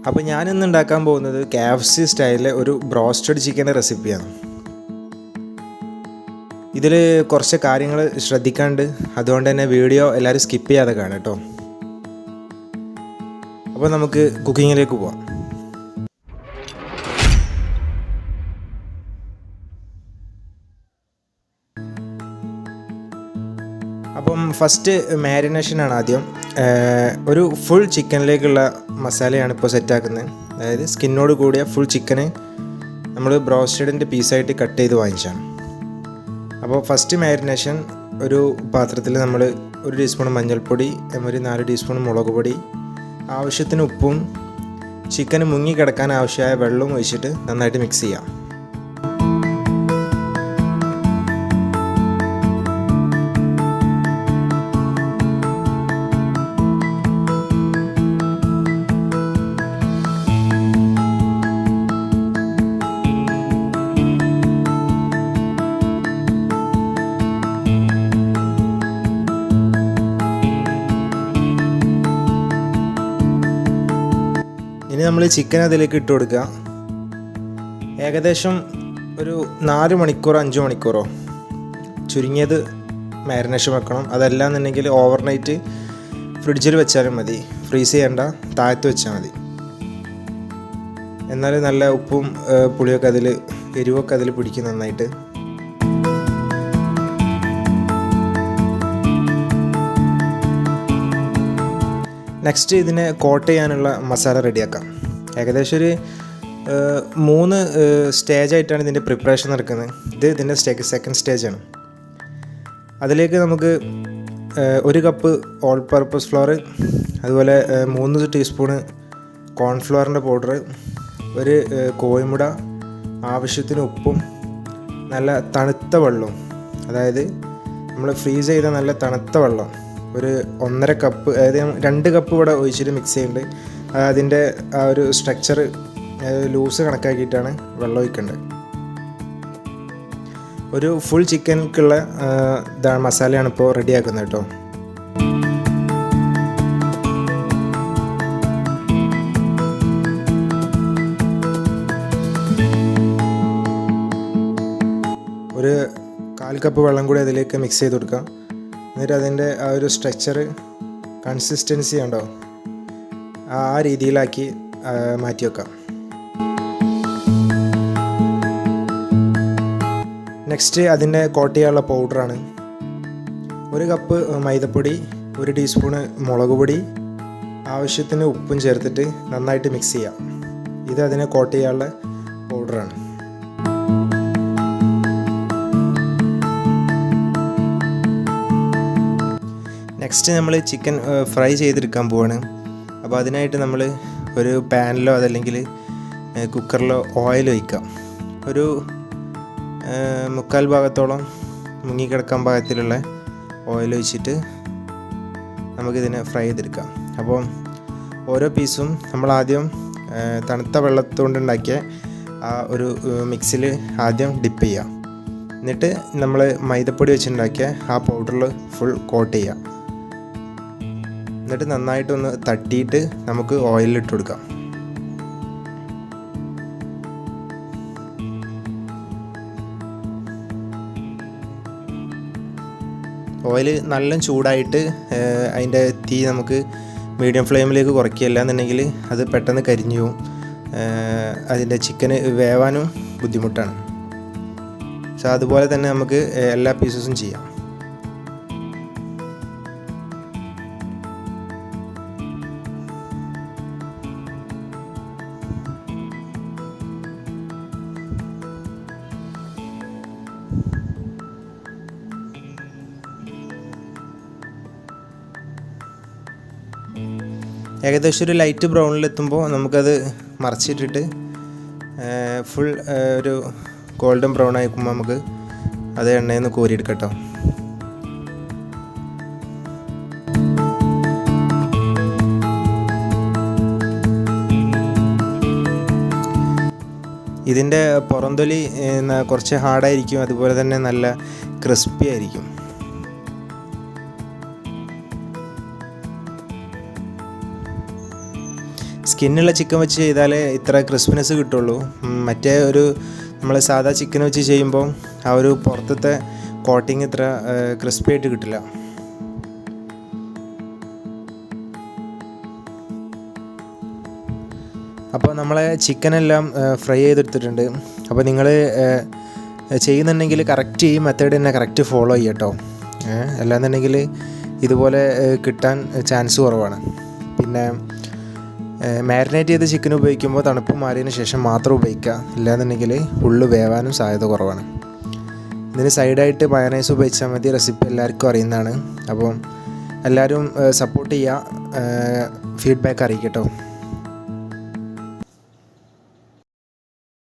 അപ്പോൾ ഞാനിന്ന് ഉണ്ടാക്കാൻ പോകുന്നത് KFC സ്റ്റൈലിലെ ഒരു ബ്രോസ്റ്റഡ് ചിക്കൻ്റെ റെസിപ്പിയാണ്. ഇതിൽ കുറച്ച് കാര്യങ്ങൾ ശ്രദ്ധിക്കാണ്ട്, അതുകൊണ്ട് തന്നെ വീഡിയോ എല്ലാവരും സ്കിപ്പ് ചെയ്യാതെ കാണാം കേട്ടോ. അപ്പോൾ നമുക്ക് കുക്കിങ്ങിലേക്ക് പോവാം. അപ്പം ഫസ്റ്റ് മാരിനേഷനാണ് ആദ്യം. ഒരു ഫുൾ ചിക്കനിലേക്കുള്ള മസാലയാണ് ഇപ്പോൾ സെറ്റാക്കുന്നത്. അതായത് സ്കിന്നോട് കൂടിയ ഫുൾ ചിക്കന് നമ്മൾ ബ്രോസ്റ്റഡിൻ്റെ പീസായിട്ട് കട്ട് ചെയ്ത് വാങ്ങിച്ചാണ്. അപ്പോൾ ഫസ്റ്റ് മാരിനേഷൻ ഒരു പാത്രത്തിൽ നമ്മൾ 1 ടീസ്പൂൺ മഞ്ഞൾപ്പൊടി, ഒരു 4 ടീസ്പൂൺ മുളക് പൊടി, ആവശ്യത്തിന് ഉപ്പും ചിക്കന് മുങ്ങി കിടക്കാൻ ആവശ്യമായ വെള്ളവും ഒഴിച്ചിട്ട് നന്നായിട്ട് മിക്സ് ചെയ്യാം. ഇനി നമ്മൾ ചിക്കൻ അതിലേക്ക് ഇട്ട് കൊടുക്കുക. ഏകദേശം ഒരു 4 മണിക്കൂറോ 5 മണിക്കൂറോ ചുരുങ്ങിയത് മാരിനേഷൻ വെക്കണം. അതല്ല എന്നുണ്ടെങ്കിൽ ഓവർനൈറ്റ് ഫ്രിഡ്ജിൽ വെച്ചാലും മതി, ഫ്രീസ് ചെയ്യേണ്ട, താഴത്ത് വെച്ചാൽ മതി. എന്നാൽ നല്ല ഉപ്പും പുളിയൊക്കെ എരിവൊക്കെ അതിൽ പിടിക്കും നന്നായിട്ട്. നെക്സ്റ്റ് ഇതിനെ കോട്ട് ചെയ്യാനുള്ള മസാല റെഡിയാക്കാം. ഏകദേശം ഒരു 3 സ്റ്റേജായിട്ടാണ് ഇതിൻ്റെ പ്രിപ്പറേഷൻ നടക്കുന്നത്. ഇതിൻ്റെ സെക്കൻഡ് സ്റ്റേജാണ്. അതിലേക്ക് നമുക്ക് 1 കപ്പ് ഓൾ പർപ്പസ് ഫ്ലോർ, അതുപോലെ 3 ടീസ്പൂണ് കോൺഫ്ലവറിൻ്റെ പൗഡർ, 1 കോഴിമുട, ആവശ്യത്തിന് ഉപ്പും നല്ല തണുത്ത വെള്ളവും, അതായത് നമ്മൾ ഫ്രീസ് ചെയ്ത നല്ല തണുത്ത വെള്ളം ഒരു 1.5 കപ്പ്, അതായത് 2 കപ്പ് ഇവിടെ ഒഴിച്ചിട്ട് മിക്സ് ചെയ്യുന്നുണ്ട്. അതിൻ്റെ ആ ഒരു സ്ട്രക്ചർ ലൂസ് കണക്കാക്കിയിട്ടാണ് വെള്ളം ഒഴിക്കേണ്ടത്. ഒരു ഫുൾ ചിക്കൻക്കുള്ള മസാലയാണ് ഇപ്പോൾ റെഡിയാക്കുന്നത് കേട്ടോ. ഒരു 1/4 കപ്പ് വെള്ളം കൂടി അതിലേക്ക് മിക്സ് ചെയ്ത് കൊടുക്കാം. എന്നിട്ട് അതിൻ്റെ ആ ഒരു സ്ട്രക്ചർ കൺസിസ്റ്റൻസി ഉണ്ടോ ആ രീതിയിലാക്കി മാറ്റി വെക്കാം. നെക്സ്റ്റ് അതിൻ്റെ കോട്ട് ചെയ്യാനുള്ള പൗഡറാണ്. 1 കപ്പ് മൈദപ്പൊടി, 1 ടീസ്പൂണ് മുളക് പൊടി, ആവശ്യത്തിന് ഉപ്പും ചേർത്തിട്ട് നന്നായിട്ട് മിക്സ് ചെയ്യാം. ഇത് അതിനെ കോട്ട് ചെയ്യാനുള്ള പൗഡറാണ്. നെക്സ്റ്റ് നമ്മൾ ചിക്കൻ ഫ്രൈ ചെയ്തെടുക്കാൻ പോവാണ്. അപ്പോൾ അതിനായിട്ട് നമ്മൾ ഒരു പാനിലോ അതല്ലെങ്കിൽ കുക്കറിലോ ഓയിൽ ഒഴിക്കാം. ഒരു 3/4 ഭാഗത്തോളം മുങ്ങിക്കിടക്കാൻ പാകത്തിലുള്ള ഓയിൽ ഒഴിച്ചിട്ട് നമുക്കിതിനെ ഫ്രൈ ചെയ്തെടുക്കാം. അപ്പോൾ ഓരോ പീസും നമ്മൾ ആദ്യം തണുത്ത വെള്ളത്തുകൊണ്ടുണ്ടാക്കിയ ആ ഒരു മിക്സിൽ ആദ്യം ഡിപ്പ് ചെയ്യാം. എന്നിട്ട് നമ്മൾ മൈദപ്പൊടി വെച്ചുണ്ടാക്കിയ ആ പൗഡറിൽ ഫുൾ കോട്ട് ചെയ്യാം. എന്നിട്ട് നന്നായിട്ടൊന്ന് തട്ടിയിട്ട് നമുക്ക് ഓയിലിട്ട് കൊടുക്കാം. ഓയിൽ നല്ല ചൂടായിട്ട് അതിൻ്റെ തീ നമുക്ക് മീഡിയം ഫ്ലെയിമിലേക്ക് കുറയ്ക്കുകയില്ല എന്നുണ്ടെങ്കിൽ അത് പെട്ടെന്ന് കരിഞ്ഞു പോവും. അതിൻ്റെ ചിക്കന് വേവാനും ബുദ്ധിമുട്ടാണ്. സോ അതുപോലെ തന്നെ നമുക്ക് എല്ലാ പീസസും ചെയ്യാം. ഏകദേശം ഒരു ലൈറ്റ് ബ്രൗണിലെത്തുമ്പോൾ നമുക്കത് മറിച്ചിട്ടിട്ട് ഫുൾ ഒരു ഗോൾഡൻ ബ്രൗൺ ആയിക്കുമ്പോൾ നമുക്ക് അത് എണ്ണയിൽ നിന്ന് കോരിയെടുക്കട്ടോ. ഇതിൻ്റെ പുറംതൊലി കുറച്ച് ഹാർഡായിരിക്കും, അതുപോലെ തന്നെ നല്ല ക്രിസ്പി ആയിരിക്കും. സ്കിന്നുള്ള ചിക്കൻ വെച്ച് ചെയ്താലേ ഇത്ര ക്രിസ്പിനെസ് കിട്ടുള്ളൂ. മറ്റേ ഒരു നമ്മൾ സാധാ ചിക്കൻ വെച്ച് ചെയ്യുമ്പോൾ ആ ഒരു പുറത്തത്തെ കോട്ടിങ് ഇത്ര ക്രിസ്പി ആയിട്ട് കിട്ടില്ല. അപ്പോൾ നമ്മളെ ചിക്കനെല്ലാം ഫ്രൈ ചെയ്തെടുത്തിട്ടുണ്ട്. അപ്പോൾ നിങ്ങൾ ചെയ്യുന്നുണ്ടെങ്കിൽ കറക്റ്റ് ഈ മെത്തേഡ് തന്നെ കറക്റ്റ് ഫോളോ ചെയ്യുക കേട്ടോ. അല്ലാന്നുണ്ടെങ്കിൽ ഇതുപോലെ കിട്ടാൻ ചാൻസ് കുറവാണ്. പിന്നെ മാരിനേറ്റ് ചെയ്ത ചിക്കൻ ഉപയോഗിക്കുമ്പോൾ തണുപ്പ് മാറിയതിന് ശേഷം മാത്രം ഉപയോഗിക്കുക. ഇല്ലാന്നുണ്ടെങ്കിൽ ഉള്ളു വേവാനും സാധ്യത കുറവാണ്. ഇതിന് സൈഡായിട്ട് മയണൈസ് ഉപയോഗിച്ചാൽ മതി. റെസിപ്പി എല്ലാവർക്കും അറിയുന്നതാണ്. അപ്പം എല്ലാവരും സപ്പോർട്ട് ചെയ്യുക, ഫീഡ്ബാക്ക് അറിയിക്കട്ടോ.